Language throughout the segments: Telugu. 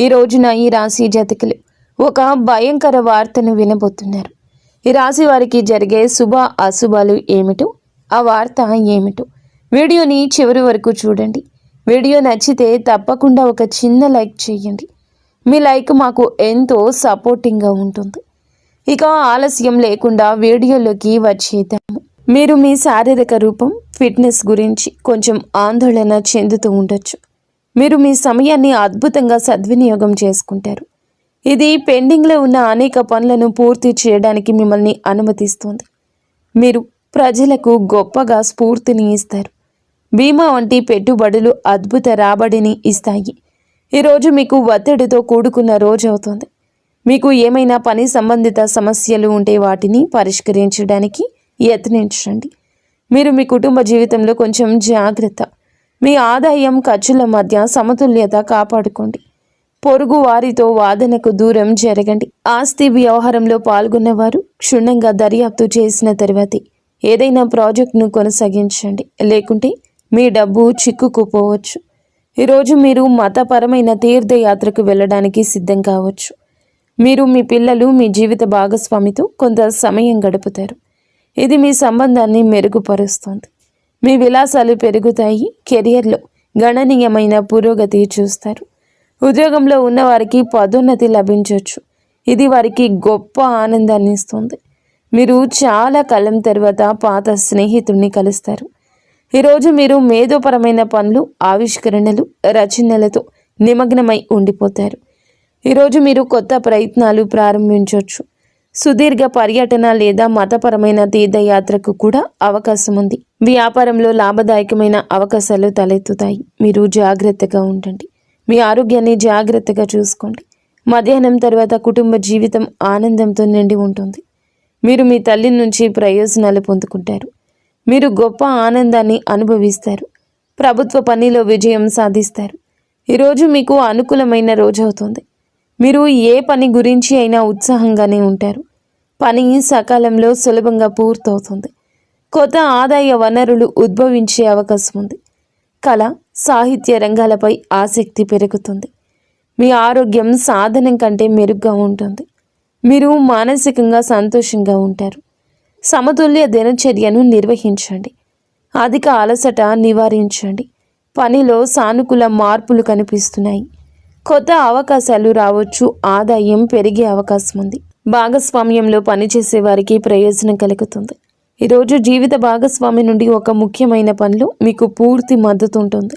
ఈ రోజున ఈ రాశి జాతకులు ఒక భయంకర వార్తను వినబోతున్నారు. ఈ రాశి వారికి జరిగే శుభ అశుభాలు ఏమిటో, ఆ వార్త ఏమిటో వీడియోని చివరి వరకు చూడండి. వీడియో నచ్చితే తప్పకుండా ఒక చిన్న లైక్ చేయండి. మీ లైక్ మాకు ఎంతో సపోర్టింగ్గా ఉంటుంది. ఇక ఆలస్యం లేకుండా వీడియోలోకి వచ్చేద్దాము. మీరు మీ శారీరక రూపం, ఫిట్నెస్ గురించి కొంచెం ఆందోళన చెందుతూ ఉండొచ్చు. మీరు మీ సమయాన్ని అద్భుతంగా సద్వినియోగం చేసుకుంటారు. ఇది పెండింగ్లో ఉన్న అనేక పనులను పూర్తి చేయడానికి మిమ్మల్ని అనుమతిస్తుంది. మీరు ప్రజలకు గొప్పగా స్ఫూర్తిని ఇస్తారు. బీమా వంటి పెట్టుబడులు అద్భుత రాబడిని ఇస్తాయి. ఈరోజు మీకు ఒత్తిడితో కూడుకున్న రోజు అవుతుంది. మీకు ఏమైనా పని సంబంధిత సమస్యలు ఉంటే వాటిని పరిష్కరించడానికి యత్నించండి. మీరు మీ కుటుంబ జీవితంలో కొంచెం జాగ్రత్త. మీ ఆదాయం ఖర్చుల మధ్య సమతుల్యత కాపాడుకోండి. పొరుగు వారితో వాదనకు దూరం జరగండి. ఆస్తి వ్యవహారంలో పాల్గొన్నవారు క్షుణ్ణంగా దర్యాప్తు చేసిన తర్వాతే ఏదైనా ప్రాజెక్టును కొనసాగించండి, లేకుంటే మీ డబ్బు చిక్కుకుపోవచ్చు. ఈరోజు మీరు మతపరమైన తీర్థయాత్రకు వెళ్ళడానికి సిద్ధం కావచ్చు. మీరు మీ పిల్లలు, మీ జీవిత భాగస్వామితో కొంత సమయం గడుపుతారు. ఇది మీ సంబంధాన్ని మెరుగుపరుస్తుంది. మీ విలాసాలు పెరుగుతాయి. కెరియర్లో గణనీయమైన పురోగతి చూస్తారు. ఉద్యోగంలో ఉన్నవారికి పదోన్నతి లభించవచ్చు. ఇది వారికి గొప్ప ఆనందాన్ని ఇస్తుంది. మీరు చాలా కాలం తర్వాత పాత స్నేహితుడిని కలుస్తారు. ఈరోజు మీరు మేధోపరమైన పనులు, ఆవిష్కరణలు, రచనలతో నిమగ్నమై ఉండిపోతారు. ఈరోజు మీరు కొత్త ప్రయత్నాలు ప్రారంభించవచ్చు. సుదీర్ఘ పర్యటన లేదా మతపరమైన తీర్థయాత్రకు కూడా అవకాశం ఉంది. వ్యాపారంలో లాభదాయకమైన అవకాశాలు తలెత్తుతాయి. మీరు జాగ్రత్తగా ఉండండి. మీ ఆరోగ్యాన్ని జాగ్రత్తగా చూసుకోండి. మధ్యాహ్నం తర్వాత కుటుంబ జీవితం ఆనందంతో నిండి ఉంటుంది. మీరు మీ తల్లి నుంచి ప్రయోజనాలు పొందుకుంటారు. మీరు గొప్ప ఆనందాన్ని అనుభవిస్తారు. ప్రభుత్వ పనిలో విజయం సాధిస్తారు. ఈరోజు మీకు అనుకూలమైన రోజు అవుతుంది. మీరు ఏ పని గురించి అయినా ఉత్సాహంగానే ఉంటారు. పని సకాలంలో సులభంగా పూర్తవుతుంది. కొత్త ఆదాయ వనరులు ఉద్భవించే అవకాశం ఉంది. కళ, సాహిత్య రంగాలపై ఆసక్తి పెరుగుతుంది. మీ ఆరోగ్యం సాధనం కంటే మెరుగ్గా ఉంటుంది. మీరు మానసికంగా సంతోషంగా ఉంటారు. సమతుల్య దినచర్యను నిర్వహించండి. అధిక అలసట నివారించండి. పనిలో సానుకూల మార్పులు కనిపిస్తున్నాయి. కొత్త అవకాశాలు రావచ్చు. ఆదాయం పెరిగే అవకాశం ఉంది. భాగస్వామ్యంలో పనిచేసే వారికి ప్రయోజనం కలుగుతుంది. ఈరోజు జీవిత భాగస్వామి నుండి ఒక ముఖ్యమైన పనిలో మీకు పూర్తి మద్దతు ఉంటుంది.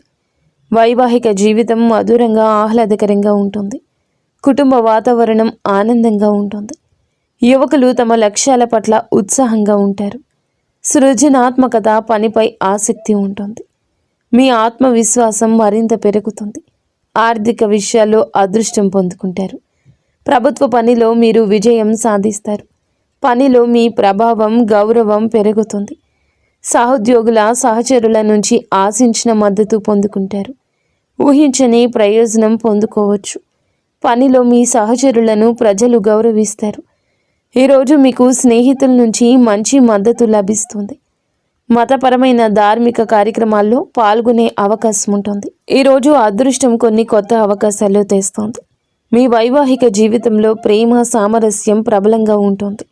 వైవాహిక జీవితం మధురంగా, ఆహ్లాదకరంగా ఉంటుంది. కుటుంబ వాతావరణం ఆనందంగా ఉంటుంది. యువకులు తమ లక్ష్యాల పట్ల ఉత్సాహంగా ఉంటారు. సృజనాత్మకత, పనిపై ఆసక్తి ఉంటుంది. మీ ఆత్మవిశ్వాసం మరింత పెరుగుతుంది. ఆర్థిక విషయాల్లో అదృష్టం పొందుకుంటారు. ప్రభుత్వ పనిలో మీరు విజయం సాధిస్తారు. పనిలో మీ ప్రభావం, గౌరవం పెరుగుతుంది. సహోద్యోగుల, సహచరుల నుంచి ఆశించిన మద్దతు పొందుకుంటారు. ఊహించని ప్రయోజనం పొందుకోవచ్చు. పనిలో మీ సహచరులను ప్రజలు గౌరవిస్తారు. ఈరోజు మీకు స్నేహితుల నుంచి మంచి మద్దతు లభిస్తుంది. మతపరమైన ధార్మిక కార్యక్రమాల్లో పాల్గొనే అవకాశం ఉంటుంది. ఈరోజు అదృష్టం కొన్ని కొత్త అవకాశాలు తెస్తుంది. మీ వైవాహిక జీవితంలో ప్రేమ, సామరస్యం ప్రబలంగా ఉంటుంది.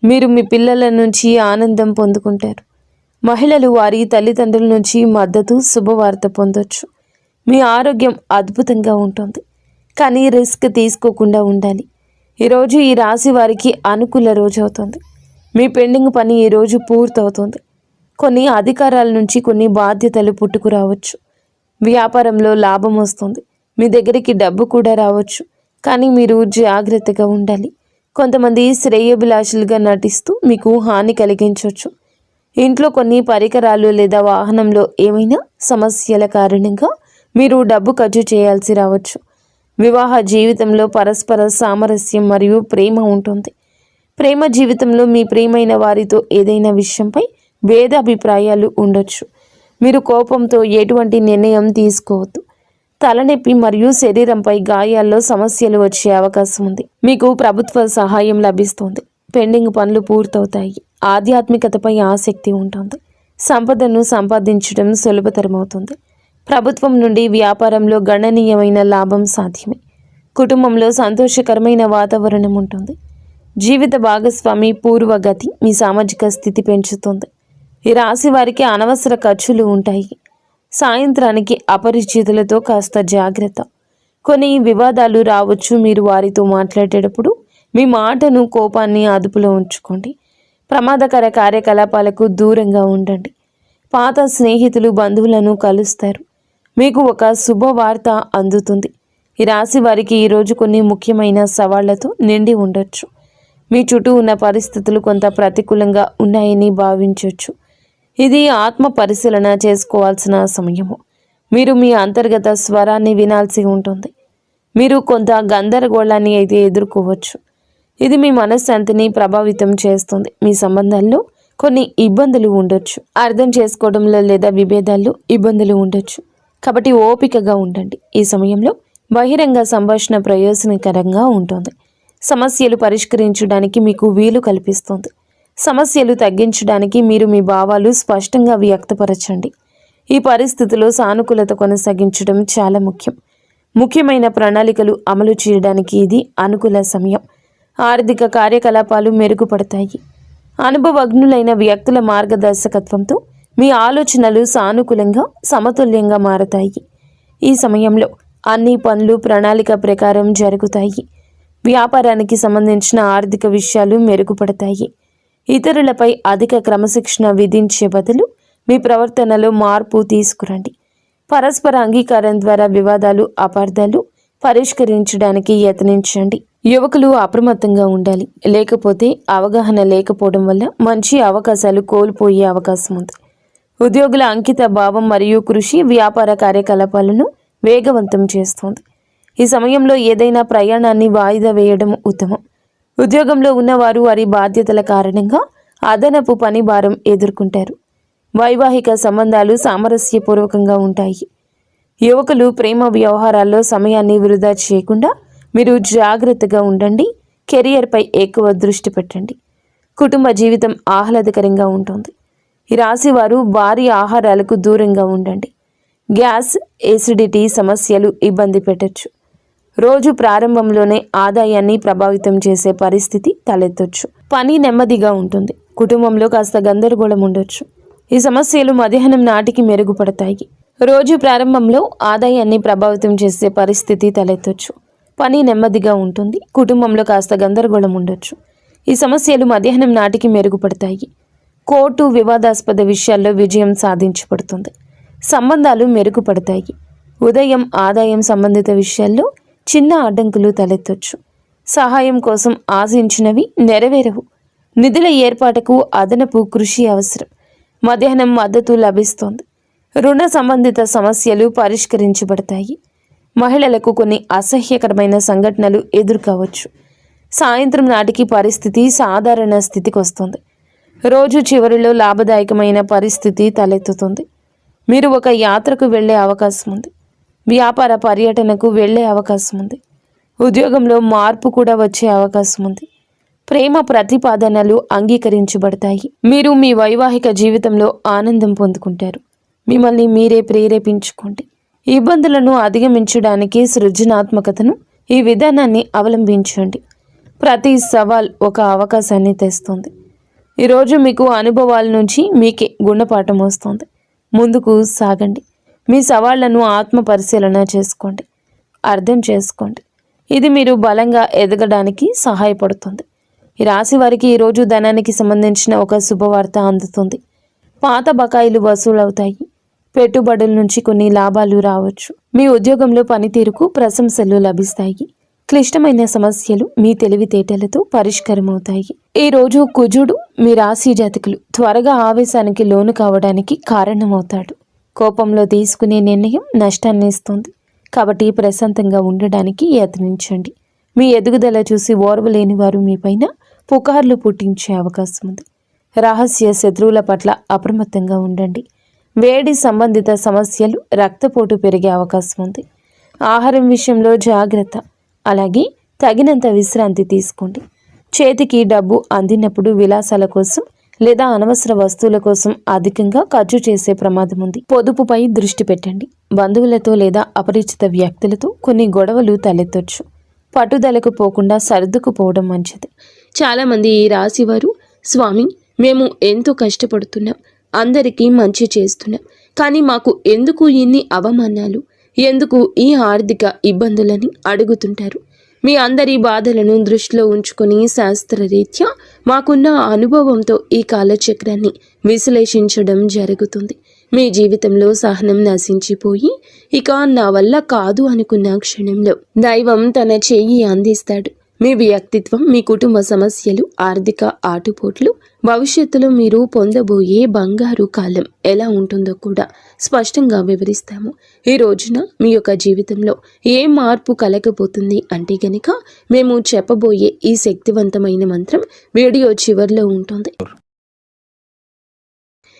మీరు మీ పిల్లల నుంచి ఆనందం పొందుకుంటారు. మహిళలు వారి తల్లిదండ్రుల నుంచి మద్దతు, శుభవార్త పొందొచ్చు. మీ ఆరోగ్యం అద్భుతంగా ఉంటుంది, కానీ రిస్క్ తీసుకోకుండా ఉండాలి. ఈరోజు ఈ రాశి వారికి అనుకూల రోజు అవుతుంది. మీ పెండింగ్ పని ఈరోజు పూర్తవుతుంది. కొన్ని అధికారాల నుంచి కొన్ని బాధ్యతలు పుట్టుకురావచ్చు. వ్యాపారంలో లాభం వస్తుంది. మీ దగ్గరికి డబ్బు కూడా రావచ్చు, కానీ మీరు జాగ్రత్తగా ఉండాలి. కొంతమంది శ్రేయోభిలాషులుగా నటిస్తూ మీకు హాని కలిగించవచ్చు. ఇంట్లో కొన్ని పరికరాలు లేదా వాహనంలో ఏమైనా సమస్యల కారణంగా మీరు డబ్బు ఖర్చు చేయాల్సి రావచ్చు. వివాహ జీవితంలో పరస్పర సామరస్యం మరియు ప్రేమ ఉంటుంది. ప్రేమ జీవితంలో మీ ప్రియమైన వారితో ఏదైనా విషయంపై భేదాభిప్రాయాలు ఉండొచ్చు. మీరు కోపంతో ఎటువంటి నిర్ణయం తీసుకోవద్దు. తలనొప్పి మరియు శరీరంపై గాయాల్లో సమస్యలు వచ్చే అవకాశం ఉంది. మీకు ప్రభుత్వ సహాయం లభిస్తుంది. పెండింగ్ పనులు పూర్తవుతాయి. ఆధ్యాత్మికతపై ఆసక్తి ఉంటుంది. సంపదను సంపాదించడం సులభతరమవుతుంది. ప్రభుత్వం నుండి వ్యాపారంలో గణనీయమైన లాభం సాధ్యమే. కుటుంబంలో సంతోషకరమైన వాతావరణం ఉంటుంది. జీవిత భాగస్వామి పూర్వగతి మీ సామాజిక స్థితి పెంచుతుంది. ఈ రాశి వారికి అనవసర ఖర్చులు ఉంటాయి. సాయంత్రానికి అపరిచితులతో కాస్త జాగ్రత్త. కొన్ని వివాదాలు రావచ్చు. మీరు వారితో మాట్లాడేటప్పుడు మీ మాటను, కోపాన్ని అదుపులో ఉంచుకోండి. ప్రమాదకర కార్యకలాపాలకు దూరంగా ఉండండి. పాత స్నేహితులు, బంధువులను కలుస్తారు. మీకు ఒక శుభవార్త అందుతుంది. ఈ రాశి వారికి ఈరోజు కొన్ని ముఖ్యమైన సవాళ్లతో నిండి ఉండొచ్చు. మీ చుట్టూ ఉన్న పరిస్థితులు కొంత ప్రతికూలంగా ఉన్నాయని భావించవచ్చు. ఇది ఆత్మ పరిశీలన చేసుకోవాల్సిన సమయము. మీరు మీ అంతర్గత స్వరాన్ని వినాల్సి ఉంటుంది. మీరు కొంత గందరగోళాన్ని అయితే ఎదుర్కోవచ్చు. ఇది మీ మనశ్శాంతిని ప్రభావితం చేస్తుంది. మీ సంబంధాల్లో కొన్ని ఇబ్బందులు ఉండొచ్చు. అర్థం చేసుకోవడంలో లేదా విభేదాల్లో ఇబ్బందులు ఉండొచ్చు. కాబట్టి ఓపికగా ఉండండి. ఈ సమయంలో బహిరంగ సంభాషణ ప్రయోజనకరంగా ఉంటుంది. సమస్యలు పరిష్కరించడానికి మీకు వీలు కల్పిస్తుంది. సమస్యలు తగ్గించడానికి మీరు మీ భావాలు స్పష్టంగా వ్యక్తపరచండి. ఈ పరిస్థితిలో సానుకూలత కొనసాగించడం చాలా ముఖ్యం. ముఖ్యమైన ప్రణాళికలు అమలు చేయడానికి ఇది అనుకూల సమయం. ఆర్థిక కార్యకలాపాలు మెరుగుపడతాయి. అనుభవజ్ఞులైన వ్యక్తుల మార్గదర్శకత్వంతో మీ ఆలోచనలు సానుకూలంగా, సమతుల్యంగా మారతాయి. ఈ సమయంలో అన్ని పనులు ప్రణాళిక ప్రకారం జరుగుతాయి. వ్యాపారానికి సంబంధించిన ఆర్థిక విషయాలు మెరుగుపడతాయి. ఇతరులపై అధిక క్రమశిక్షణ విధించే బదులు మీ ప్రవర్తనలో మార్పు తీసుకురండి. పరస్పర అంగీకారం ద్వారా వివాదాలు, అపార్థాలు పరిష్కరించడానికి యత్నించండి. యువకులు అప్రమత్తంగా ఉండాలి. లేకపోతే అవగాహన లేకపోవడం వల్ల మంచి అవకాశాలు కోల్పోయే అవకాశం ఉంది. ఉద్యోగుల అంకిత భావం మరియు కృషి వ్యాపార కార్యకలాపాలను వేగవంతం చేస్తుంది. ఈ సమయంలో ఏదైనా ప్రయాణాన్ని వాయిదా వేయడం ఉత్తమం. ఉద్యోగంలో ఉన్నవారు వారి బాధ్యతల కారణంగా అదనపు పని భారం ఎదుర్కొంటారు. వైవాహిక సంబంధాలు సామరస్యపూర్వకంగా ఉంటాయి. యువకులు ప్రేమ వ్యవహారాల్లో సమయాన్ని వృధా చేయకుండా మీరు జాగ్రత్తగా ఉండండి. కెరియర్పై ఎక్కువ దృష్టి పెట్టండి. కుటుంబ జీవితం ఆహ్లాదకరంగా ఉంటుంది. ఈ రాశి వారు భారీ ఆహారాలకు దూరంగా ఉండండి. గ్యాస్, ఎసిడిటీ సమస్యలు ఇబ్బంది పెట్టచ్చు. రోజు ప్రారంభంలోనే ఆదాయాన్ని ప్రభావితం చేసే పరిస్థితి తలెత్తొచ్చు. పని నెమ్మదిగా ఉంటుంది. కుటుంబంలో కాస్త గందరగోళం ఉండొచ్చు. ఈ సమస్యలు మధ్యాహ్నం నాటికి మెరుగుపడతాయి. రోజు ప్రారంభంలో ఆదాయాన్ని ప్రభావితం చేసే పరిస్థితి తలెత్తొచ్చు. పని నెమ్మదిగా ఉంటుంది. కుటుంబంలో కాస్త గందరగోళం ఉండొచ్చు. ఈ సమస్యలు మధ్యాహ్నం నాటికి మెరుగుపడతాయి. కోర్టు వివాదాస్పద విషయాల్లో విజయం సాధించబడుతుంది. సంబంధాలు మెరుగుపడతాయి. ఉదయం ఆదాయం సంబంధిత విషయాల్లో చిన్న అడ్డంకులు తలెత్తొచ్చు. సహాయం కోసం ఆశించినవి నెరవేరవు. నిధుల ఏర్పాటుకు అదనపు కృషి అవసరం. మధ్యాహ్నం మద్దతు లభిస్తోంది. రుణ సంబంధిత సమస్యలు పరిష్కరించబడతాయి. మహిళలకు కొన్ని అసహ్యకరమైన సంఘటనలు ఎదుర్కోవచ్చు. సాయంత్రం నాటికి పరిస్థితి సాధారణ స్థితికి వస్తుంది. రోజు చివరిలో లాభదాయకమైన పరిస్థితి తలెత్తుతుంది. మీరు ఒక యాత్రకు వెళ్ళే అవకాశం ఉంది. వ్యాపార పర్యటనకు వెళ్ళే అవకాశం ఉంది. ఉద్యోగంలో మార్పు కూడా వచ్చే అవకాశం ఉంది. ప్రేమ ప్రతిపాదనలు అంగీకరించబడతాయి. మీరు మీ వైవాహిక జీవితంలో ఆనందం పొందుకుంటారు. మిమ్మల్ని మీరే ప్రేరేపించుకోండి. ఇబ్బందులను అధిగమించడానికి సృజనాత్మకతను, ఈ విధానాన్ని అవలంబించండి. ప్రతి సవాల్ ఒక అవకాశాన్ని తెస్తుంది. ఈరోజు మీకు అనుభవాల నుంచి మీకే గుణపాఠం వస్తుంది. ముందుకు సాగండి. మీ సవాళ్లను ఆత్మ పరిశీలన చేసుకోండి. అర్థం చేసుకోండి. ఇది మీరు బలంగా ఎదగడానికి సహాయపడుతుంది. ఈ రాశి వారికి ఈరోజు ధనానికి సంబంధించిన ఒక శుభవార్త అందుతుంది. పాత బకాయిలు వసూలవుతాయి. పెట్టుబడుల నుంచి కొన్ని లాభాలు రావచ్చు. మీ ఉద్యోగంలో పనితీరుకు ప్రశంసలు లభిస్తాయి. క్లిష్టమైన సమస్యలు మీ తెలివితేటలతో పరిష్కారమవుతాయి. ఈ రోజు కుజుడు మీ రాశి జాతకులు త్వరగా ఆవేశానికి లోను కావడానికి కారణమవుతాడు. కోపంలో తీసుకునే నిర్ణయం నష్టాన్ని ఇస్తుంది. కాబట్టి ప్రశాంతంగా ఉండడానికి యత్నించండి. మీ ఎదుగుదల చూసి ఓర్వలేని వారు మీపైన పుకార్లు పుట్టించే అవకాశం ఉంది. రహస్య శత్రువుల పట్ల అప్రమత్తంగా ఉండండి. వేడి సంబంధిత సమస్యలు, రక్తపోటు పెరిగే అవకాశం ఉంది. ఆహారం విషయంలో జాగ్రత్త. అలాగే తగినంత విశ్రాంతి తీసుకోండి. చేతికి డబ్బు అందినప్పుడు విలాసాల కోసం లేదా అనవసర వస్తువుల కోసం అధికంగా ఖర్చు చేసే ప్రమాదం ఉంది. పొదుపుపై దృష్టి పెట్టండి. బంధువులతో లేదా అపరిచిత వ్యక్తులతో కొన్ని గొడవలు తలెత్తొచ్చు. పట్టుదలకు పోకుండా సర్దుకుపోవడం మంచిది. చాలామంది ఈ రాశి వారు, స్వామి మేము ఎంతో కష్టపడుతున్నాం, అందరికీ మంచి చేస్తున్నాం, కానీ మాకు ఎందుకు ఇన్ని అవమానాలు, ఎందుకు ఈ ఆర్థిక ఇబ్బందులని అడుగుతుంటారు. మీ అందరి బాధలను దృష్టిలో ఉంచుకొని శాస్త్రరీత్యా మాకున్న అనుభవంతో ఈ కాలచక్రాన్ని విశ్లేషించడం జరుగుతుంది. మీ జీవితంలో సహనం నశించిపోయి ఇక నా వల్ల కాదు అనుకున్న క్షణంలో దైవం తన చెయ్యి అందిస్తాడు. మీ వ్యక్తిత్వం, మీ కుటుంబ సమస్యలు, ఆర్థిక ఆటుపోట్లు, భవిష్యత్తులో మీరు పొందబోయే బంగారు కాలం ఎలా ఉంటుందో కూడా స్పష్టంగా వివరిస్తాము. ఈ రోజున మీ యొక్క జీవితంలో ఏ మార్పు కలగబోతుంది అంటే గనుక మేము చెప్పబోయే ఈ శక్తివంతమైన మంత్రం వీడియో చివరిలో ఉంటుంది.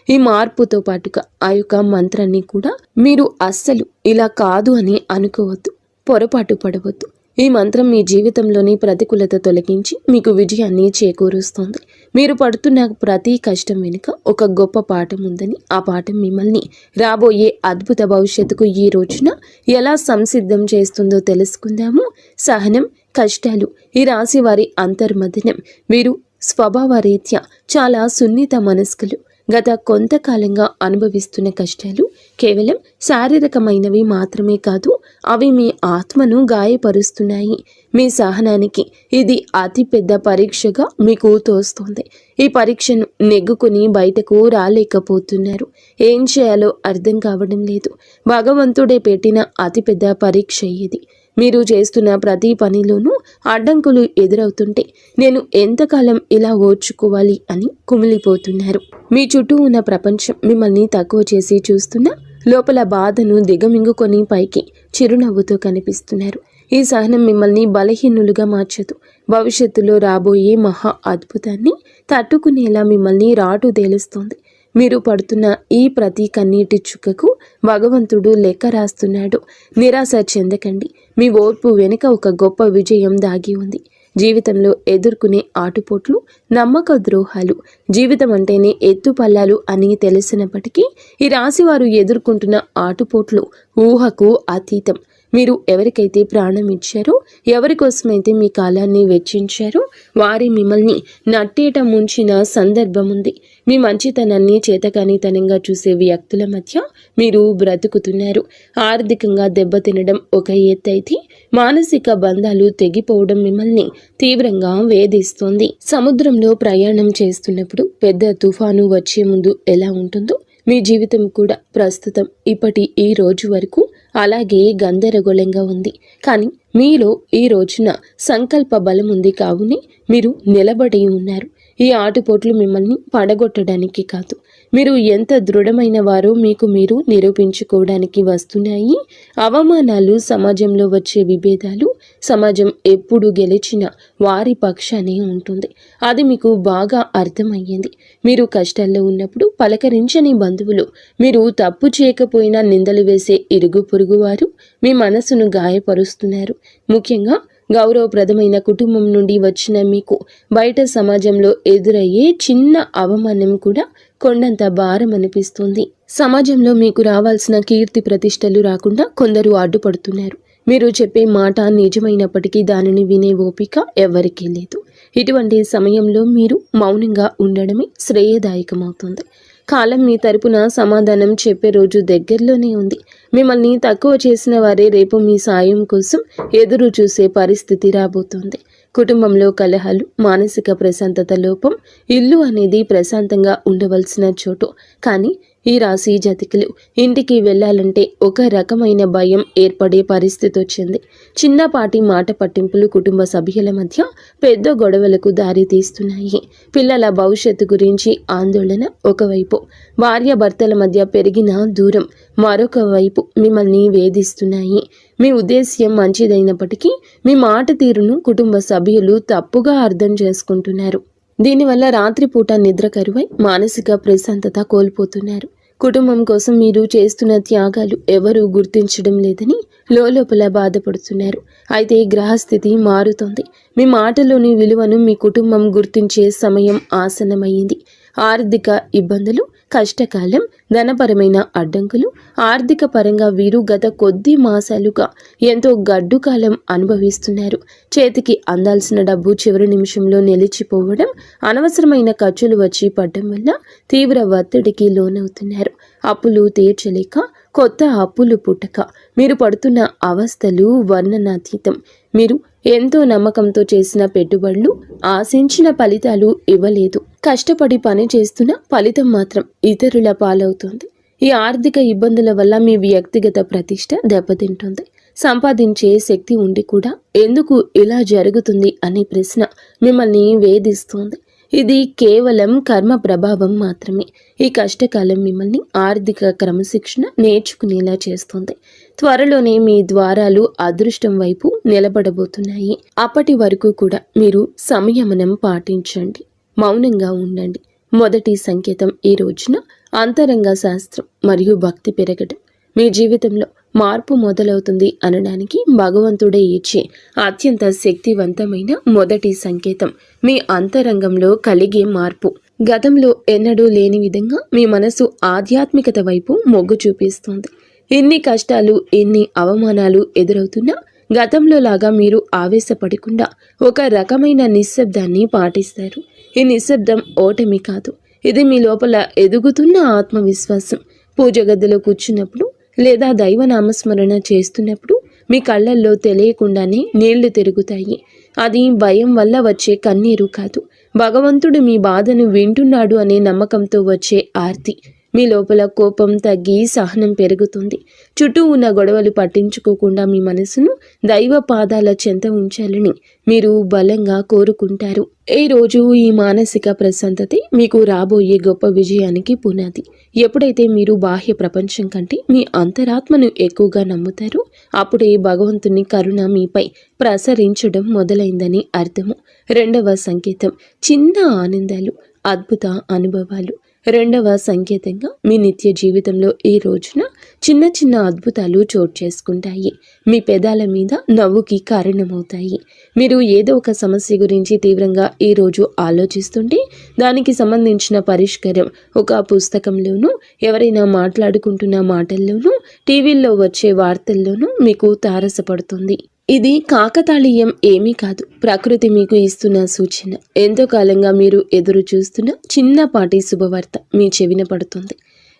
ఈ మార్పుతో పాటుగా ఆ యొక్క మంత్రాన్ని కూడా మీరు అస్సలు ఇలా కాదు అని అనుకోవద్దు, పొరపాటు పడవద్దు. ఈ మంత్రం మీ జీవితంలోని ప్రతికూలత తొలగించి మీకు విజయాన్ని చేకూరుస్తుంది. మీరు పడుతున్న ప్రతి కష్టం వెనుక ఒక గొప్ప పాఠం ఉందని, ఆ పాఠం మిమ్మల్ని రాబోయే అద్భుత భవిష్యత్తుకు ఈ రోజున ఎలా సంసిద్ధం చేస్తుందో తెలుసుకుందాము. సహనం, కష్టాలు ఈ రాశి వారి అంతర్మథనం. వీరు స్వభావరీత్యా చాలా సున్నిత మనస్కులు. గత కొంతకాలంగా అనుభవిస్తున్న కష్టాలు కేవలం శారీరకమైనవి మాత్రమే కాదు, అవి మీ ఆత్మను గాయపరుస్తున్నాయి. మీ సహనానికి ఇది అతిపెద్ద పరీక్షగా మీకు తోస్తుంది. ఈ పరీక్షను నెగ్గుకుని బయటకు రాలేకపోతున్నారు. ఏం చేయాలో అర్థం కావడం లేదు. భగవంతుడే పెట్టిన అతిపెద్ద పరీక్ష ఇది. మీరు చేస్తున్న ప్రతి పనిలోనూ అడ్డంకులు ఎదురవుతుంటే నేను ఎంతకాలం ఇలా ఓర్చుకోవాలి అని కుమిలిపోతున్నారు. మీ చుట్టూ ఉన్న ప్రపంచం మిమ్మల్ని తక్కువ చేసి చూస్తున్నా లోపల బాధను దిగమింగుకొని పైకి చిరునవ్వుతో కనిపిస్తున్నారు. ఈ సహనం మిమ్మల్ని బలహీనులుగా మార్చదు. భవిష్యత్తులో రాబోయే మహా అద్భుతాన్ని తట్టుకునేలా మిమ్మల్ని రాటు తేలుస్తోంది. మీరు పడుతున్న ఈ ప్రతి కన్నీటి చుక్కకు భగవంతుడు లెక్క రాస్తున్నాడు. నిరాశ చెందకండి. మీ ఓర్పు వెనుక ఒక గొప్ప విజయం దాగి ఉంది. జీవితంలో ఎదుర్కొనే ఆటుపోట్లు, నమ్మక ద్రోహాలు, జీవితం అంటేనే ఎత్తుపల్లాలు అని తెలిసినప్పటికీ ఈ రాశివారు ఎదుర్కొంటున్న ఆటుపోట్లు ఊహకు అతీతం. మీరు ఎవరికైతే ప్రాణం ఇచ్చారో, ఎవరి కోసమైతే మీ కాలాన్ని వెచ్చించారో వారి మిమ్మల్ని నట్టేట ముంచిన సందర్భం ఉంది. మీ మంచితనాన్ని చేతకానితనంగా చూసే వ్యక్తుల మధ్య మీరు బ్రతుకుతున్నారు. ఆర్థికంగా దెబ్బతినడం ఒక ఎత్తైతే మానసిక బంధాలు తెగిపోవడం మిమ్మల్ని తీవ్రంగా వేధిస్తోంది. సముద్రంలో ప్రయాణం చేస్తున్నప్పుడు పెద్ద తుఫాను వచ్చే ముందు ఎలా ఉంటుందో మీ జీవితం కూడా ప్రస్తుతం ఇప్పటి ఈ రోజు వరకు అలాగే గందరగోళంగా ఉంది. కానీ మీలో ఈ రోజున సంకల్ప బలం ఉంది. కావునే మీరు నిలబడి ఉన్నారు. ఈ ఆటుపోట్లు మిమ్మల్ని పడగొట్టడానికి కాదు, మీరు ఎంత దృఢమైన వారో మీకు మీరు నిరూపించుకోవడానికి వస్తున్నాయి. అవమానాలు, సమాజంలో వచ్చే విభేదాలు, సమాజం ఎప్పుడు గెలిచిన వారి పక్షానే ఉంటుంది. అది మీకు బాగా అర్థమయ్యింది. మీరు కష్టాల్లో ఉన్నప్పుడు పలకరించని బంధువులు, మీరు తప్పు చేయకపోయినా నిందలు వేసే ఇరుగు పొరుగు వారు మీ మనసును గాయపరుస్తున్నారు. ముఖ్యంగా గౌరవప్రదమైన కుటుంబం నుండి వచ్చిన మీకు బయట సమాజంలో ఎదురయ్యే చిన్న అవమానం కూడా కొండంత భారం అనిపిస్తుంది. సమాజంలో మీకు రావాల్సిన కీర్తి ప్రతిష్టలు రాకుండా కొందరు అడ్డుపడుతున్నారు. మీరు చెప్పే మాట నిజమైనప్పటికీ దానిని వినే ఓపిక ఎవరికీ లేదు. ఇటువంటి సమయంలో మీరు మౌనంగా ఉండడమే శ్రేయదాయకమవుతుంది. కాలం మీ తరపున సమాధానం చెప్పే రోజు దగ్గరలోనే ఉంది. మిమ్మల్ని తక్కువ చేసిన వారే రేపు మీ సాయం కోసం ఎదురు చూసే పరిస్థితి రాబోతోంది. కుటుంబంలో కలహాలు, మానసిక ప్రశాంతత లోపం, ఇల్లు అనేది ప్రశాంతంగా ఉండవలసిన చోటు. కానీ ఈ రాశి జాతకులు ఇంటికి వెళ్ళాలంటే ఒక రకమైన భయం ఏర్పడే పరిస్థితి వచ్చింది. చిన్నపాటి మాట పట్టింపులు కుటుంబ సభ్యుల మధ్య పెద్ద గొడవలకు దారి తీస్తున్నాయి. పిల్లల భవిష్యత్తు గురించి ఆందోళన ఒకవైపు, భార్యాభర్తల మధ్య పెరిగిన దూరం మరొక వైపు మిమ్మల్ని వేధిస్తున్నాయి. మీ ఉద్దేశ్యం మంచిదైనప్పటికీ మీ మాట తీరును కుటుంబ సభ్యులు తప్పుగా అర్థం చేసుకుంటున్నారు. దీనివల్ల రాత్రిపూట నిద్ర కరువై మానసిక ప్రశాంతత కోల్పోతున్నారు. కుటుంబం కోసం మీరు చేస్తున్న త్యాగాలు ఎవరూ గుర్తించడం లేదని లోపల బాధపడుతున్నారు. అయితే గ్రహస్థితి మారుతోంది. మీ మాటలోని విలువను మీ కుటుంబం గుర్తించే సమయం ఆసన్నమైంది. ఆర్థిక ఇబ్బందులు, కష్టకాలం, ధనపరమైన అడ్డంకులు, ఆర్థిక పరంగా వీరు గత కొద్ది మాసాలుగా ఎంతో గడ్డు కాలం అనుభవిస్తున్నారు. చేతికి అందాల్సిన డబ్బు చివరి నిమిషంలో నిలిచిపోవడం, అనవసరమైన ఖర్చులు వచ్చి పడడం వల్ల తీవ్ర ఒత్తిడికి లోనవుతున్నారు. అప్పులు తీర్చలేక కొత్త అప్పులు పుట్టక మీరు పడుతున్న అవస్థలు వర్ణనాతీతం. మీరు ఎంతో నమ్మకంతో చేసిన పెట్టుబడులు ఆశించిన ఫలితాలు ఇవ్వలేదు. కష్టపడి పని చేస్తున్న ఫలితం మాత్రం ఇతరుల పాలవుతుంది. ఈ ఆర్థిక ఇబ్బందుల వల్ల మీ వ్యక్తిగత ప్రతిష్ట దెబ్బతింటుంది. సంపాదించే శక్తి ఉండి కూడా ఎందుకు ఇలా జరుగుతుంది అనే ప్రశ్న మిమ్మల్ని వేధిస్తుంది. ఇది కేవలం కర్మ ప్రభావం మాత్రమే. ఈ కష్టకాలం మిమ్మల్ని ఆర్థిక క్రమశిక్షణ నేర్చుకునేలా చేస్తుంది. త్వరలోనే మీ ద్వారాలు అదృష్టం వైపు నిలబడబోతున్నాయి. అప్పటి వరకు కూడా మీరు సంయమనం పాటించండి, మౌనంగా ఉండండి. మొదటి సంకేతం ఈ రోజున అంతరంగ శాస్త్రం మరియు భక్తి పెరగడం. మీ జీవితంలో మార్పు మొదలవుతుంది అనడానికి భగవంతుడే ఇచ్చే అత్యంత శక్తివంతమైన మొదటి సంకేతం మీ అంతరంగంలో కలిగే మార్పు. గతంలో ఎన్నడూ లేని విధంగా మీ మనసు ఆధ్యాత్మికత వైపు మొగ్గు చూపిస్తోంది. ఎన్ని కష్టాలు, ఎన్ని అవమానాలు ఎదురవుతున్నా గతంలో లాగా మీరు ఆవేశపడకుండా ఒక రకమైన నిశ్శబ్దాన్ని పాటిస్తారు. ఈ నిశ్శబ్దం ఓటమి కాదు, ఇది మీ లోపల ఎదుగుతున్న ఆత్మవిశ్వాసం. పూజ గదిలో కూర్చున్నప్పుడు లేదా దైవనామస్మరణ చేస్తున్నప్పుడు మీ కళ్ళల్లో తెలియకుండానే నీళ్లు తిరుగుతాయి. అది భయం వల్ల వచ్చే కన్నీరు కాదు, భగవంతుడు మీ బాధను వింటున్నాడు అనే నమ్మకంతో వచ్చే ఆర్తి. మీ లోపల కోపం తగ్గి సహనం పెరుగుతుంది. చుట్టూ ఉన్న గొడవలు పట్టించుకోకుండా మీ మనసును దైవ పాదాల చెంత ఉంచాలని మీరు బలంగా కోరుకుంటారు. ఈ రోజు ఈ మానసిక ప్రశాంతతే మీకు రాబోయే గొప్ప విజయానికి పునాది. ఎప్పుడైతే మీరు బాహ్య ప్రపంచం కంటే మీ అంతరాత్మను ఎక్కువగా నమ్ముతారో అప్పుడే భగవంతుని కరుణ మీపై ప్రసరించడం మొదలైందని అర్థము. రెండవ సంకేతం చిన్న ఆనందాలు, అద్భుత అనుభవాలు. రెండవ సంకేతంగా మీ నిత్య జీవితంలో ఈ రోజున చిన్న చిన్న అద్భుతాలు చోటు చేసుకుంటాయి. మీ పెదాల మీద నవ్వుకి కారణమవుతాయి. మీరు ఏదో ఒక సమస్య గురించి తీవ్రంగా ఈరోజు ఆలోచిస్తుంటే దానికి సంబంధించిన పరిష్కారం ఒక పుస్తకంలోనూ, ఎవరైనా మాట్లాడుకుంటున్న మాటల్లోనూ, టీవీల్లో వచ్చే వార్తల్లోనూ మీకు తారసపడుతుంది. ఇది కాకతాళీయం ఏమీ కాదు, ప్రకృతి మీకు ఇస్తున్న సూచన. ఎంతో కాలంగా మీరు ఎదురు చూస్తున్న చిన్నపాటి శుభవార్త మీ చెవిన పడుతుంది.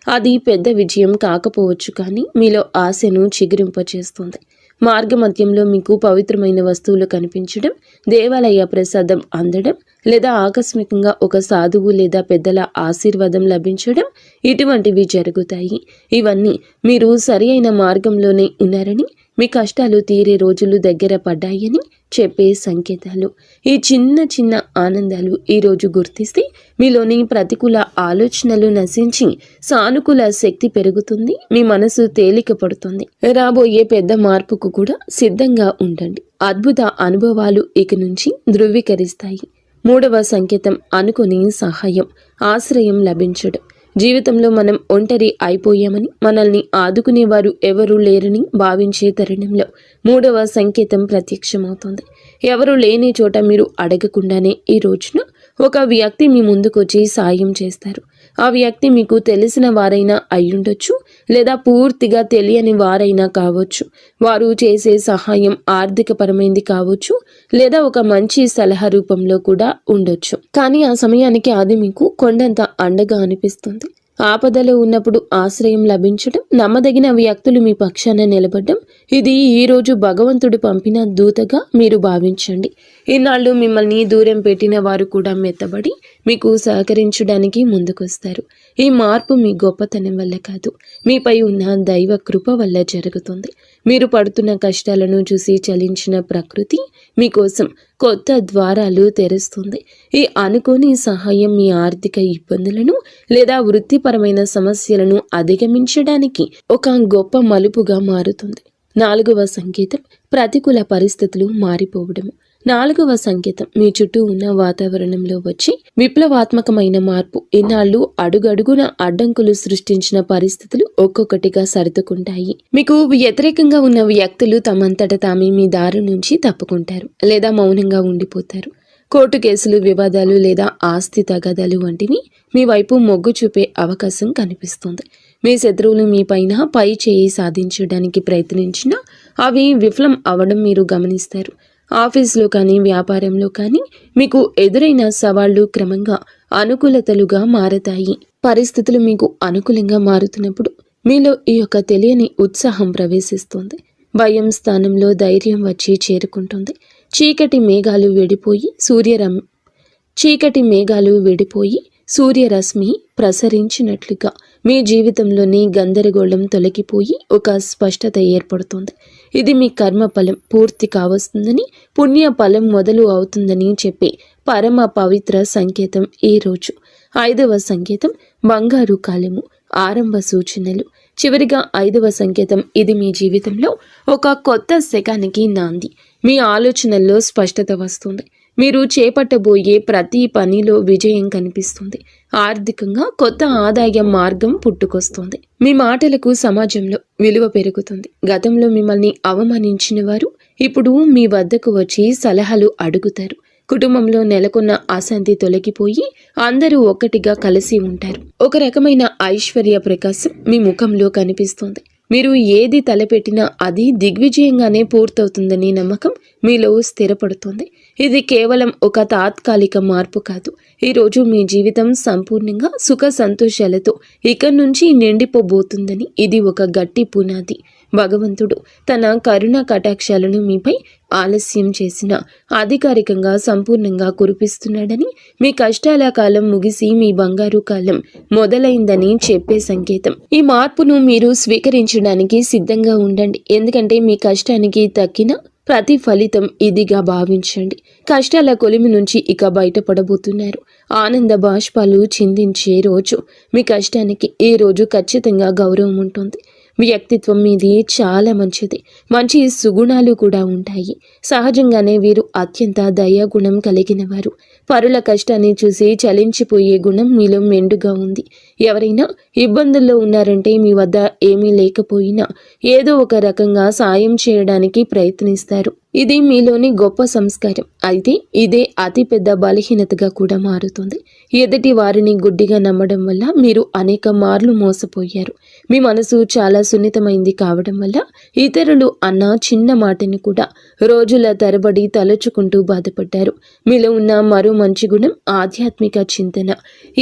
అది పెద్ద విజయం కాకపోవచ్చు, కానీ మీలో ఆశను చిగురింపచేస్తుంది. మార్గమధ్యంలో మీకు పవిత్రమైన వస్తువులు కనిపించడం, దేవాలయ ప్రసాదం అందడం, లేదా ఆకస్మికంగా ఒక సాధువు లేదా పెద్దల ఆశీర్వాదం లభించడం, ఇటువంటివి జరుగుతాయి. ఇవన్నీ మీరు సరి అయిన మార్గంలోనే ఉన్నారని, మీ కష్టాలు తీరే రోజులు దగ్గర పడ్డాయని చెప్పే సంకేతాలు. ఈ చిన్న చిన్న ఆనందాలు ఈరోజు గుర్తిస్తే మీలోని ప్రతికూల ఆలోచనలు నశించి సానుకూల శక్తి పెరుగుతుంది. మీ మనసు తేలిక పడుతుంది. రాబోయే పెద్ద మార్పుకు కూడా సిద్ధంగా ఉండండి. అద్భుత అనుభవాలు ఇక నుంచి ధృవీకరిస్తాయి. మూడవ సంకేతం అనుకోని సహాయం, ఆశ్రయం లభించడం. జీవితంలో మనం ఒంటరి అయిపోయామని, మనల్ని ఆదుకునేవారు ఎవరూ లేరని భావించే తరుణంలో మూడవ సంకేతం ప్రత్యక్షమవుతుంది. ఎవరు లేని చోట మీరు అడగకుండానే ఈ రోజున ఒక వ్యక్తి మీ ముందుకొచ్చి సాయం చేస్తారు. ఆ వ్యక్తి మీకు తెలిసిన వారైనా అయ్యుండొచ్చు, లేదా పూర్తిగా తెలియని వారైనా కావచ్చు. వారు చేసే సహాయం ఆర్థికపరమైంది కావచ్చు, లేదా ఒక మంచి సలహా రూపంలో కూడా ఉండొచ్చు. కానీ ఆ సమయానికి అది మీకు కొండంత అండగా అనిపిస్తుంది. ఆపదలో ఉన్నప్పుడు ఆశ్రయం లభించడం, నమ్మదగిన వ్యక్తులు మీ పక్షాన నిలబడడం, ఇది ఈరోజు భగవంతుడు పంపిన దూతగా మీరు భావించండి. ఇన్నాళ్ళు మిమ్మల్ని దూరం పెట్టిన వారు కూడా మెత్తబడి మీకు సహకరించడానికి ముందుకొస్తారు. ఈ మార్పు మీ గొప్పతనం వల్ల కాదు, మీపై ఉన్న దైవ కృప వల్ల జరుగుతుంది. మీరు పడుతున్న కష్టాలను చూసి చలించిన ప్రకృతి మీకోసం కొత్త ద్వారాలు తెరుస్తుంది. ఈ అనుకోని సహాయం మీ ఆర్థిక ఇబ్బందులను లేదా వృత్తిపరమైన సమస్యలను అధిగమించడానికి ఒక గొప్ప మలుపుగా మారుతుంది. నాలుగవ సంకేతం ప్రతికూల పరిస్థితులు మారిపోవడము. నాలుగవ సంకేతం మీ చుట్టూ ఉన్న వాతావరణంలో వచ్చి విప్లవాత్మకమైన మార్పు. ఇన్నాళ్ళు అడుగడుగున అడ్డంకులు సృష్టించిన పరిస్థితులు ఒక్కొక్కటిగా సర్దుకుంటాయి. మీకు వ్యతిరేకంగా ఉన్న వ్యక్తులు తమంతట తామే మీ దారి నుంచి తప్పుకుంటారు లేదా మౌనంగా ఉండిపోతారు. కోర్టు కేసులు, వివాదాలు లేదా ఆస్తి తగాదాలు వంటివి మీ వైపు మొగ్గు చూపే అవకాశం కనిపిస్తుంది. మీ శత్రువులు మీ పైన పై చేయి సాధించడానికి ప్రయత్నించినా అవి విఫలం అవ్వడం మీరు గమనిస్తారు. ఆఫీసులో కానీ వ్యాపారంలో కానీ మీకు ఎదురైన సవాళ్లు క్రమంగా అనుకూలతలుగా మారతాయి. పరిస్థితులు మీకు అనుకూలంగా మారుతున్నప్పుడు మీలో ఈ యొక్క తెలియని ఉత్సాహం ప్రవేశిస్తుంది. భయం స్థానంలో ధైర్యం వచ్చి చేరుకుంటుంది. చీకటి మేఘాలు విడిపోయి సూర్యరశ్మి ప్రసరించినట్లుగా మీ జీవితంలోని గందరగోళం తొలగిపోయి ఒక స్పష్టత ఏర్పడుతుంది. ఇది మీ కర్మ ఫలం పూర్తి కావస్తుందని, పుణ్య ఫలం మొదలు అవుతుందని చెప్పే పరమ పవిత్ర సంకేతం ఈ రోజు. 5వ సంకేతం బంగారు కాలము, ఆరంభ సూచనలు. చివరిగా 5వ సంకేతం, ఇది మీ జీవితంలో ఒక కొత్త శకానికి నాంది. మీ ఆలోచనల్లో స్పష్టత వస్తుంది. మీరు చేపట్టబోయే ప్రతి పనిలో విజయం కనిపిస్తుంది. ఆర్థికంగా కొత్త ఆదాయ మార్గం పుట్టుకొస్తుంది. మీ మాటలకు సమాజంలో విలువ పెరుగుతుంది. గతంలో మిమ్మల్ని అవమానించిన వారు ఇప్పుడు మీ వద్దకు వచ్చి సలహాలు అడుగుతారు. కుటుంబంలో నెలకొన్న అశాంతి తొలగిపోయి అందరూ ఒక్కటిగా కలిసి ఉంటారు. ఒక రకమైన ఐశ్వర్య ప్రకాశం మీ ముఖంలో కనిపిస్తుంది. మీరు ఏది తలపెట్టినా అది దిగ్విజయంగానే పూర్తవుతుందని నమ్మకం మీలో స్థిరపడుతుంది. ఇది కేవలం ఒక తాత్కాలిక మార్పు కాదు. ఈరోజు మీ జీవితం సంపూర్ణంగా సుఖ సంతోషాలతో ఇక్కడి నుంచి నిండిపోబోతుందని ఇది ఒక గట్టి పునాది. భగవంతుడు తన కరుణ కటాక్షాలను మీపై ఆలస్యం చేసిన అధికారికంగా సంపూర్ణంగా కురిపిస్తున్నాడని, మీ కష్టాల కాలం ముగిసి మీ బంగారు కాలం మొదలైందని చెప్పే సంకేతం. ఈ మార్పును మీరు స్వీకరించడానికి సిద్ధంగా ఉండండి. ఎందుకంటే మీ కష్టానికి తక్కిన ప్రతి ఫలితం ఇదిగా భావించండి. కష్టాల కొలిమి నుంచి ఇక బయటపడబోతున్నారు. ఆనంద బాష్పాలు చిందించే రోజు. మీ కష్టానికి ఈ రోజు ఖచ్చితంగా గౌరవం ఉంటుంది. వ్యక్తిత్వం మీది చాలా మంచిది. మంచి సుగుణాలు కూడా ఉంటాయి. సహజంగానే వీరు అత్యంత దయాగుణం కలిగిన వారు. పరుల కష్టాన్ని చూసి చలించిపోయే గుణం మీలో మెండుగా ఉంది. ఎవరైనా ఇబ్బందుల్లో ఉన్నారంటే మీ వద్ద ఏమీ లేకపోయినా ఏదో ఒక రకంగా సాయం చేయడానికి ప్రయత్నిస్తారు. ఇది మీలోని గొప్ప సంస్కారం. అయితే ఇదే అతిపెద్ద బలహీనతగా కూడా మారుతుంది. ఎదుటి వారిని గుడ్డిగా నమ్మడం వల్ల మీరు అనేక మార్లు మోసపోయారు. మీ మనసు చాలా సున్నితమైంది కావడం వల్ల ఇతరులు అన్న చిన్న మాటని కూడా రోజుల తరబడి తలుచుకుంటూ బాధపడ్డారు. మీలో ఉన్న మరో మంచి గుణం ఆధ్యాత్మిక చింతన.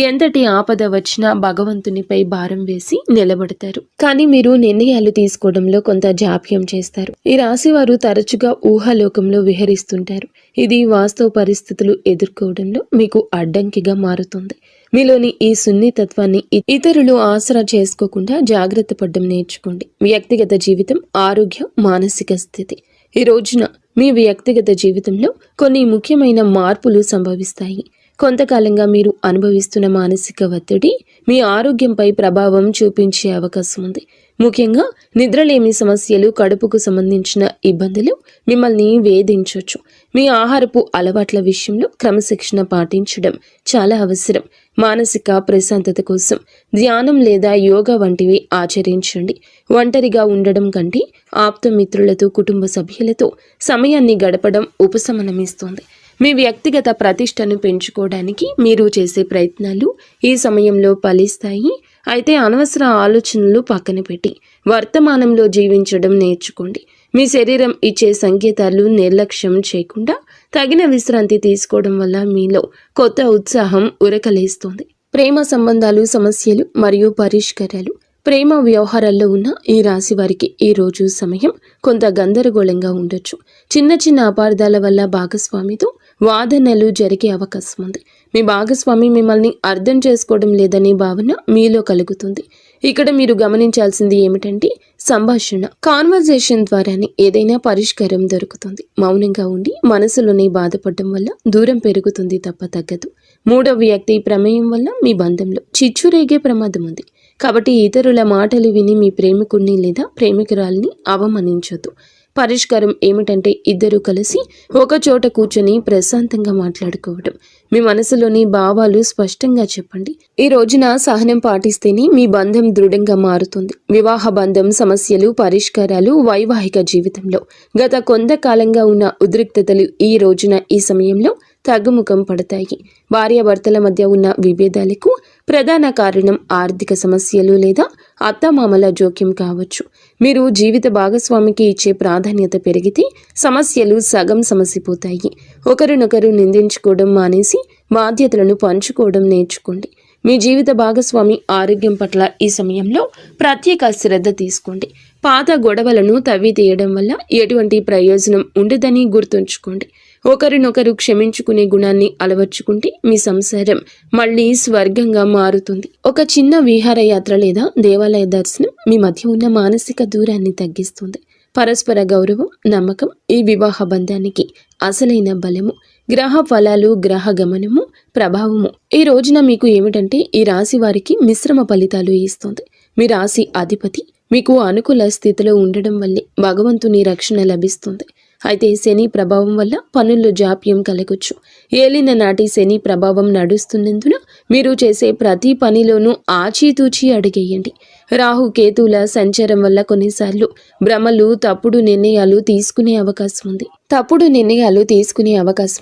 ఎంతటి ఆపద వచ్చినా భగవంతునిపై భారం వేసి నిలబడతారు. కానీ మీరు నిర్ణయాలు తీసుకోవడంలో కొంత జాప్యం చేస్తారు. ఈ రాశి వారు తరచుగా ఊహాలోకంలో విహరిస్తుంటారు. ఇది వాస్తవ పరిస్థితులు ఎదుర్కోవడంలో మీకు అడ్డంకిగా మారుతుంది. మీలోని ఈ సున్నితత్వాన్ని ఇతరులు ఆసరా చేసుకోకుండా జాగ్రత్త పడడం నేర్చుకోండి. వ్యక్తిగత జీవితం, ఆరోగ్యం, మానసిక స్థితి. ఈ రోజున మీ వ్యక్తిగత జీవితంలో కొన్ని ముఖ్యమైన మార్పులు సంభవిస్తాయి. కొంతకాలంగా మీరు అనుభవిస్తున్న మానసిక ఒత్తిడి మీ ఆరోగ్యంపై ప్రభావం చూపించే అవకాశం ఉంది. ముఖ్యంగా నిద్రలేమి సమస్యలు, కడుపుకు సంబంధించిన ఇబ్బందులు మిమ్మల్ని వేధించవచ్చు. మీ ఆహారపు అలవాట్ల విషయంలో క్రమశిక్షణ పాటించడం చాలా అవసరం. మానసిక ప్రశాంతత కోసం ధ్యానం లేదా యోగా వంటివి ఆచరించండి. ఒంటరిగా ఉండడం కంటే ఆప్తమిత్రులతో, కుటుంబ సభ్యులతో సమయాన్ని గడపడం ఉపశమనమిస్తుంది. మీ వ్యక్తిగత ప్రతిష్టను పెంచుకోవడానికి మీరు చేసే ప్రయత్నాలు ఈ సమయంలో ఫలిస్తాయి. అయితే అనవసర ఆలోచనలు పక్కన పెట్టి వర్తమానంలో జీవించడం నేర్చుకోండి. మీ శరీరం ఇచ్చే సంకేతాలు నిర్లక్ష్యం చేయకుండా తగిన విశ్రాంతి తీసుకోవడం వల్ల మీలో కొత్త ఉత్సాహం ఉరకలేస్తుంది. ప్రేమ సంబంధాలు, సమస్యలు మరియు పరిష్కారాలు. ప్రేమ వ్యవహారాల్లో ఉన్న ఈ రాశి వారికి ఈ రోజు సమయం కొంత గందరగోళంగా ఉండొచ్చు. చిన్న చిన్న అపార్థాల వల్ల భాగస్వామితో వాదనలు జరిగే అవకాశం ఉంది. మీ భాగస్వామి మిమ్మల్ని అర్థం చేసుకోవడం లేదనే భావన మీలో కలుగుతుంది. ఇక్కడ మీరు గమనించాల్సింది ఏమిటంటే సంభాషణ, కాన్వర్జేషన్ ద్వారానే ఏదైనా పరిష్కారం దొరుకుతుంది. మౌనంగా ఉండి మనసులోనే బాధపడడం వల్ల దూరం పెరుగుతుంది తప్ప తగ్గదు. మూడవ వ్యక్తి ప్రమేయం వల్ల మీ బంధంలో చిచ్చు రేగే ప్రమాదం ఉంది. కాబట్టి ఇతరుల మాటలు విని మీ ప్రేమికుడిని లేదా ప్రేమికురాల్ని అవమానించొద్దు. పరిష్కారం ఏమిటంటే ఇద్దరూ కలిసి ఒక చోట కూర్చొని ప్రశాంతంగా మాట్లాడుకోవడం. మీ మనసులోని భావాలు స్పష్టంగా చెప్పండి. ఈ రోజున సహనం పాటిస్తేనే మీ బంధం దృఢంగా మారుతుంది. వివాహ బంధం సమస్యలు పరిష్కారాలు వైవాహిక జీవితంలో గత కొంతకాలంగా ఉన్న ఉద్రిక్తతలు ఈ రోజున ఈ సమయంలో తగ్గుముఖం పడతాయి. భార్యాభర్తల మధ్య ఉన్న విభేదాలకు ప్రధాన కారణం ఆర్థిక సమస్యలు లేదా అత్తమామల జోక్యం కావచ్చు. మీరు జీవిత భాగస్వామికి ఇచ్చే ప్రాధాన్యత పెరిగితే సమస్యలు సగం సమసిపోతాయి. ఒకరినొకరు నిందించుకోవడం మానేసి బాధ్యతలను పంచుకోవడం నేర్చుకోండి. మీ జీవిత భాగస్వామి ఆరోగ్యం పట్ల ఈ సమయంలో ప్రత్యేక శ్రద్ధ తీసుకోండి. పాత గొడవలను తవ్వి తీయడం వల్ల ఎటువంటి ప్రయోజనం ఉండదని గుర్తుంచుకోండి. ఒకరినొకరు క్షమించుకునే గుణాన్ని అలవర్చుకుంటే మీ సంసారం మళ్ళీ స్వర్గంగా మారుతుంది. ఒక చిన్న విహారయాత్ర లేదా దేవాలయ దర్శనం మీ మధ్య ఉన్న మానసిక దూరాన్ని తగ్గిస్తుంది. పరస్పర గౌరవం, నమ్మకం ఈ వివాహ బంధానికి అసలైన బలము. గ్రహ ఫలాలు, గ్రహ గమనము, ప్రభావము ఈ రోజున మీకు ఏమిటంటే ఈ రాశి వారికి మిశ్రమ ఫలితాలు ఇస్తుంది. మీ రాశి అధిపతి మీకు అనుకూల స్థితిలో ఉండడం వల్లే భగవంతుని రక్షణ లభిస్తుంది. అయితే శని ప్రభావం వల్ల పనుల్లో జాప్యం కలగొచ్చు. ఏలిన నాటి శని ప్రభావం నడుస్తున్నందున మీరు చేసే ప్రతి పనిలోనూ ఆచితూచి అడిగేయండి. రాహు కేతువుల సంచారం వల్ల కొన్నిసార్లు భ్రమలు, తప్పుడు నిర్ణయాలు తీసుకునే అవకాశం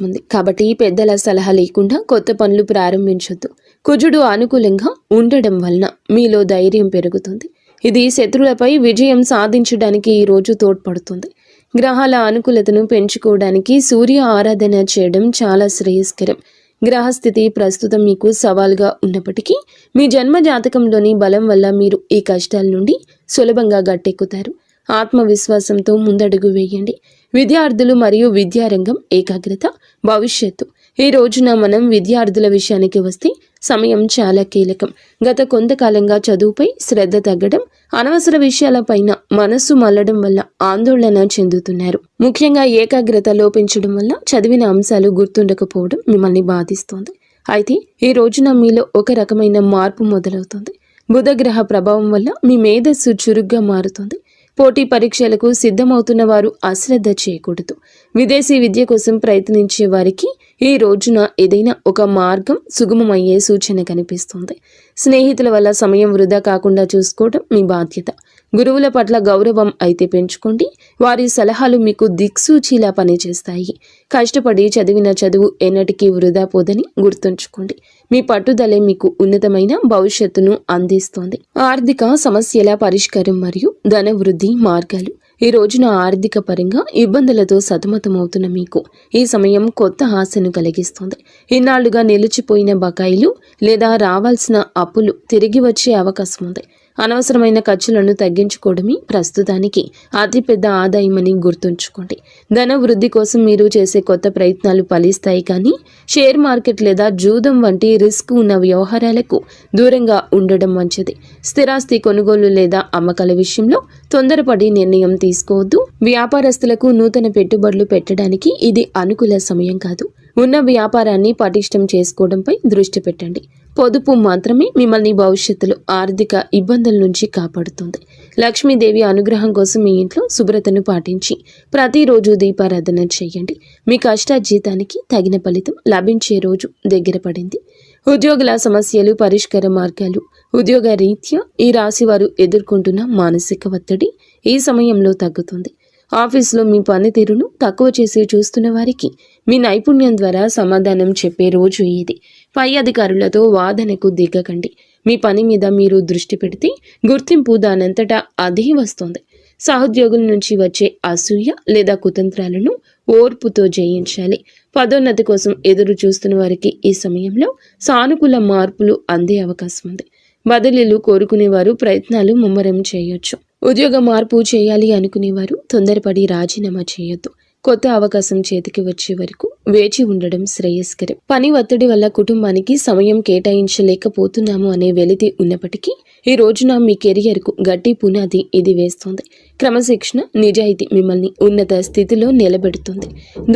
ఉంది. కాబట్టి పెద్దల సలహా లేకుండా కొత్త పనులు ప్రారంభించొద్దు. కుజుడు అనుకూలంగా ఉండడం వలన మీలో ధైర్యం పెరుగుతుంది. ఇది శత్రువులపై విజయం సాధించడానికి ఈ రోజు తోడ్పడుతుంది. గ్రహాల అనుకూలతను పెంచుకోవడానికి సూర్య ఆరాధన చేయడం చాలా శ్రేయస్కరం. గ్రహస్థితి ప్రస్తుతం మీకు సవాల్గా ఉన్నప్పటికీ మీ జన్మ జాతకంలోని బలం వల్ల మీరు ఈ కష్టాల నుండి సులభంగా గట్టెక్కుతారు. ఆత్మవిశ్వాసంతో ముందడుగు వేయండి. విద్యార్థులు మరియు విద్యారంగం ఏకాగ్రత, భవిష్యత్తు ఈ రోజున మనం విద్యార్థుల విషయానికి వస్తే సమయం చాలా కీలకం. గత కొంతకాలంగా చదువుపై శ్రద్ధ తగ్గడం, అనవసర విషయాలపైన మనస్సు మళ్లడం వల్ల ఆందోళన చెందుతున్నారు. ముఖ్యంగా ఏకాగ్రత లోపించడం వల్ల చదివిన అంశాలు గుర్తుండకపోవడం మిమ్మల్ని బాధిస్తోంది. అయితే ఈ రోజున మీలో ఒక రకమైన మార్పు మొదలవుతుంది. బుధగ్రహ ప్రభావం వల్ల మీ మేధస్సు చురుగ్గా మారుతుంది. పోటీ పరీక్షలకు సిద్ధమవుతున్న వారు అశ్రద్ధ చేయకూడదు. విదేశీ విద్య కోసం ప్రయత్నించే వారికి ఈ రోజున ఏదైనా ఒక మార్గం సుగమమయ్యే సూచన కనిపిస్తుంది. స్నేహితుల వల్ల సమయం వృధా కాకుండా చూసుకోవడం మీ బాధ్యత. గురువుల పట్ల గౌరవం అయితే పెంచుకోండి. వారి సలహాలు మీకు దిక్సూచిలా పనిచేస్తాయి. కష్టపడి చదివిన చదువు ఎన్నటికీ వృధా పోదని గుర్తుంచుకోండి. మీ పట్టుదలే మీకు ఉన్నతమైన భవిష్యత్తును అందిస్తోంది. ఆర్థిక సమస్యల పరిష్కారం మరియు ధన వృద్ధి మార్గాలు ఈ రోజున ఆర్థిక పరంగా ఇబ్బందులతో సతమతమవుతున్న మీకు ఈ సమయం కొత్త ఆశను కలిగిస్తుంది. ఇన్నాళ్లుగా నిలిచిపోయిన బకాయిలు లేదా రావాల్సిన అప్పులు తిరిగి వచ్చే అవకాశం ఉంది. అనవసరమైన ఖర్చులను తగ్గించుకోవడమే ప్రస్తుతానికి అతిపెద్ద ఆదాయమని గుర్తుంచుకోండి. ధన వృద్ధి కోసం మీరు చేసే కొత్త ప్రయత్నాలు ఫలిస్తాయి, కానీ షేర్ మార్కెట్ లేదా జూదం వంటి రిస్క్ ఉన్న వ్యవహారాలకు దూరంగా ఉండడం మంచిది. స్థిరాస్తి కొనుగోలు లేదా అమ్మకాల విషయంలో తొందరపడి నిర్ణయం తీసుకోవద్దు. వ్యాపారస్తులకు నూతన పెట్టుబడులు పెట్టడానికి ఇది అనుకూల సమయం కాదు. ఉన్న వ్యాపారాన్ని పటిష్టం చేసుకోవడంపై దృష్టి పెట్టండి. పొదుపు మాత్రమే మిమ్మల్ని భవిష్యత్తులో ఆర్థిక ఇబ్బందుల నుంచి కాపాడుతుంది. లక్ష్మీదేవి అనుగ్రహం కోసం మీ ఇంట్లో శుభ్రతను పాటించి ప్రతిరోజు దీపారాధన చేయండి. మీ కష్టార్జితానికి తగిన ఫలితం లభించే రోజు దగ్గర పడింది. ఉద్యోగుల సమస్యలు, పరిష్కార మార్గాలు. ఉద్యోగ రీత్యా ఈ రాశి వారు ఎదుర్కొంటున్న మానసిక ఒత్తిడి ఈ సమయంలో తగ్గుతుంది. ఆఫీసులో మీ పనితీరును తక్కువ చేసి చూస్తున్న వారికి మీ నైపుణ్యం ద్వారా సమాధానం చెప్పే రోజు ఇది. పై అధికారులతో వాదనకు దిగకండి. మీ పని మీద మీరు దృష్టి పెడితే గుర్తింపు దానంతటా అదే వస్తుంది. సహోద్యోగుల నుంచి వచ్చే అసూయ లేదా కుతంత్రాలను ఓర్పుతో జయించాలి. పదోన్నతి కోసం ఎదురు చూస్తున్న వారికి ఈ సమయంలో సానుకూల మార్పులు అందే అవకాశం ఉంది. బదిలీలు కోరుకునేవారు ప్రయత్నాలు ముమ్మరం చేయొచ్చు. ఉద్యోగ మార్పు చేయాలి అనుకునేవారు తొందరపడి రాజీనామా చేయొద్దు. కొత్త అవకాశం చేతికి వచ్చే వరకు వేచి ఉండడం శ్రేయస్కరం. పని ఒత్తిడి వల్ల కుటుంబానికి సమయం కేటాయించలేకపోతున్నాము అనే వెలితి ఉన్నప్పటికీ ఈ రోజున మీ కెరియర్కు గట్టి పునాది ఇది వేస్తోంది. క్రమశిక్షణ, నిజాయితీ మిమ్మల్ని ఉన్నత స్థితిలో నిలబెడుతుంది.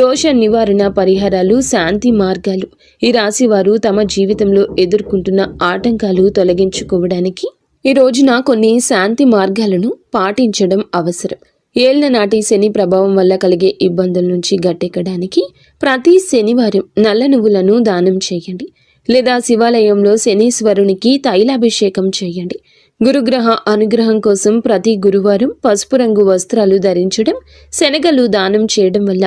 దోష నివారణ పరిహారాలు, శాంతి మార్గాలు. ఈ రాశి వారు తమ జీవితంలో ఎదుర్కొంటున్న ఆటంకాలు తొలగించుకోవడానికి ఈ రోజున కొన్ని శాంతి మార్గాలను పాటించడం అవసరం. ఏళ్ల నాటి శని ప్రభావం వల్ల కలిగే ఇబ్బందుల నుంచి గట్టెక్కడానికి ప్రతి శనివారం నల్ల నువ్వులను దానం చేయండి, లేదా శివాలయంలో శనీశ్వరునికి తైలాభిషేకం చేయండి. గురుగ్రహ అనుగ్రహం కోసం ప్రతి గురువారం పసుపు రంగు వస్త్రాలు ధరించడం, శనగలు దానం చేయడం వల్ల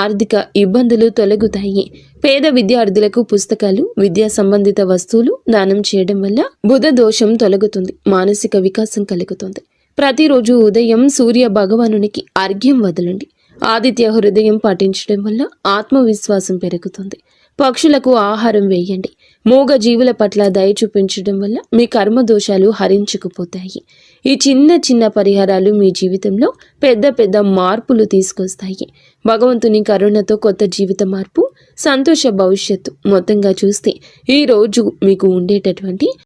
ఆర్థిక ఇబ్బందులు తొలగుతాయి. పేద విద్యార్థులకు పుస్తకాలు, విద్యా సంబంధిత వస్తువులు దానం చేయడం వల్ల బుధ దోషం తొలగుతుంది, మానసిక వికాసం కలుగుతుంది. ప్రతిరోజు ఉదయం సూర్య భగవానునికి అర్ఘ్యం వదలండి. ఆదిత్య హృదయం పాటించడం వల్ల ఆత్మవిశ్వాసం పెరుగుతుంది. పక్షులకు ఆహారం వేయండి. మూగ జీవుల పట్ల దయ చూపించడం వల్ల మీ కర్మ దోషాలు హరించుకుపోతాయి. ఈ చిన్న చిన్న పరిహారాలు మీ జీవితంలో పెద్ద పెద్ద మార్పులు తీసుకొస్తాయి. భగవంతుని కరుణతో కొత్త జీవిత మార్పు, సంతోష భవిష్యత్తు. మొత్తంగా చూస్తే ఈ రోజు మీకు ఉండేటటువంటి